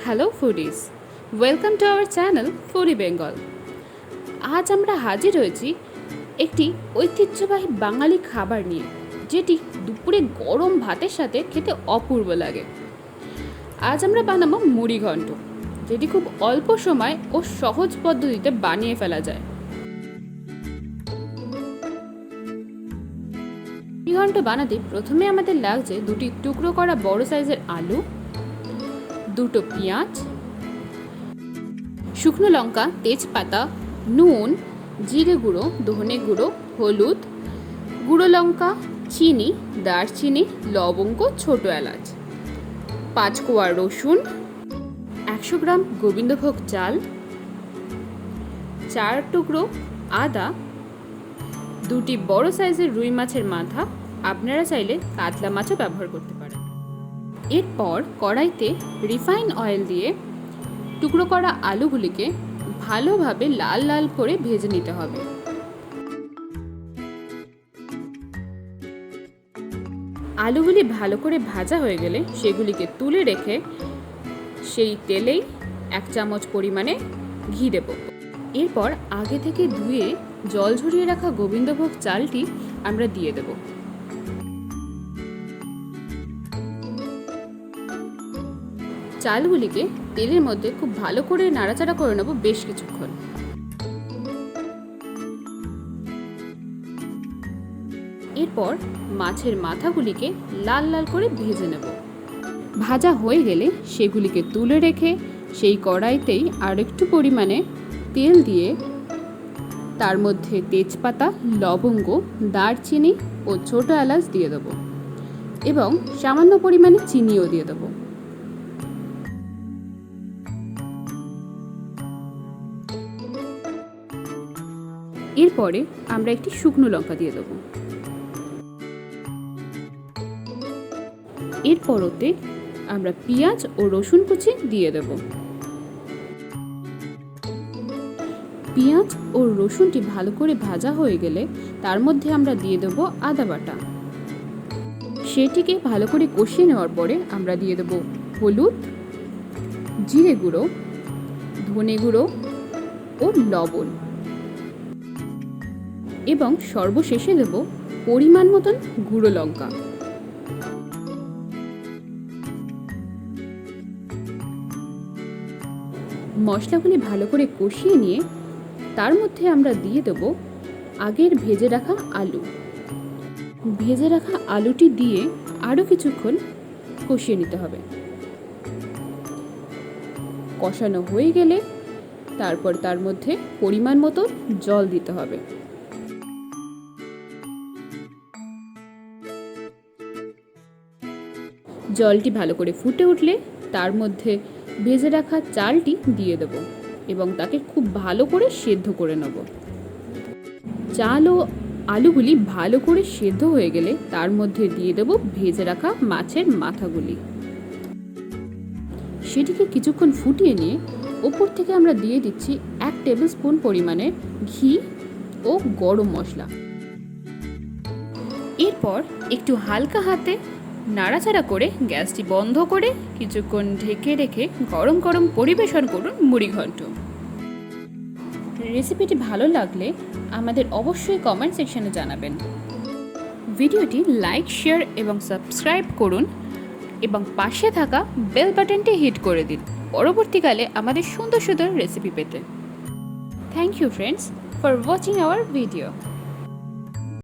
Hello foodies, welcome to our channel Food-E-Bengal। আজ আমরা হাজির হয়েছি একটি ঐতিহ্যবাহী বাঙালি খাবার নিয়ে, যেটি দুপুরে গরম ভাতের সাথে খেতে অপূর্ব লাগে। আজ আমরা বানাবো মুড়ি ঘন্ট, যেটি খুব অল্প সময় ও সহজ পদ্ধতিতে বানিয়ে ফেলা যায়। মুড়ি ঘন্ট বানাতে প্রথমে আমাদের লাগছে দুটি টুকরো করা বড় সাইজের আলু, দুটো পেঁয়াজ, শুকনো লঙ্কা, তেজপাতা, নুন, জিরে গুঁড়ো, ধনে গুঁড়ো, হলুদ, গুঁড়ো লঙ্কা, চিনি, দারচিনি, লবঙ্গ, ছোট এলাচ, 5 কোয়া রসুন, 100 গ্রাম গোবিন্দভোগ চাল, 4 টুকরো আদা, দুটি বড় সাইজের রুই মাছের মাথা, আপনারা চাইলে কাতলা মাছও ব্যবহার করতে পারেন। এরপর কড়াইতে রিফাইন অয়েল দিয়ে টুকরো করা আলুগুলিকে ভালোভাবে লাল লাল করে ভেজে নিতে হবে। আলুগুলি ভালো করে ভাজা হয়ে গেলে সেগুলিকে তুলে রেখে সেই তেলেই 1 চামচ পরিমাণে ঘি দেব। এরপর আগে থেকে ধুয়ে জল ঝরিয়ে রাখা গোবিন্দভোগ চালটি আমরা দিয়ে দেব। চালগুলিকে তেলের মধ্যে খুব ভালো করে নাড়াচাড়া করে নেব বেশ কিছুক্ষণ। এরপর মাছের মাথাগুলিকে লাল লাল করে ভেজে নেব। ভাজা হয়ে গেলে সেগুলিকে তুলে রেখে সেই কড়াইতেই আরেকটু পরিমাণে তেল দিয়ে তার মধ্যে তেজপাতা, লবঙ্গ, দারচিনি ও ছোট এলাচ দিয়ে দেব এবং সামান্য পরিমাণে চিনিও দিয়ে দেব। এরপরে আমরা একটি শুকনো লঙ্কা দিয়ে দেব। এরপরতে আমরা পেঁয়াজ ও রসুন কুচি দিয়ে দেব। পেঁয়াজ ও রসুনটি ভালো করে ভাজা হয়ে গেলে তার মধ্যে আমরা দিয়ে দেব আদা বাটা। সেটিকে ভালো করে কষিয়ে নেওয়ার পরে আমরা দিয়ে দেব হলুদ, জিরে গুঁড়ো, ধনে গুঁড়ো ও লবণ এবং সর্বশেষে দেব পরিমাণ মতন গুঁড়ো লঙ্কা। মশলাগুলি ভালো করে কষিয়ে নিয়ে তার মধ্যে আমরা দিয়ে দেব আগের ভেজে রাখা আলু। ভেজে রাখা আলুটি দিয়ে আরও কিছুক্ষণ কষিয়ে নিতে হবে। কষানো হয়ে গেলে তারপর তার মধ্যে পরিমাণ মতো জল দিতে হবে। জলটি ভালো করে ফুটে উঠলে তার মধ্যে ভেজে রাখা চালটি দিয়ে দেব এবং তাকে খুব ভালো করে সেদ্ধ করে নেব। চাল ও আলুগুলি ভালো করে সেদ্ধ হয়ে গেলে তার মধ্যে দিয়ে দেব ভেজে রাখা মাছের মাথাগুলি। সেটিকে কিছুক্ষণ ফুটিয়ে নিয়ে ওপর থেকে আমরা দিয়ে দিচ্ছি 1 টেবিল স্পুন পরিমাণে ঘি ও গরম মশলা। এরপর একটু হালকা হাতে নাড়াচাড়া করে গ্যাসটি বন্ধ করে কিছুক্ষণ ঢেকে রেখে গরম গরম পরিবেশন করুন মুড়ি ঘন্ট। রেসিপিটি ভালো লাগলে আমাদের অবশ্যই কমেন্ট সেকশনে জানাবেন। ভিডিওটি লাইক, শেয়ার এবং সাবস্ক্রাইব করুন এবং পাশে থাকা বেল বাটনটি হিট করে দিন পরবর্তীকালে আমাদের সুন্দর সুন্দর রেসিপি পেতে। Thank you friends for watching our video.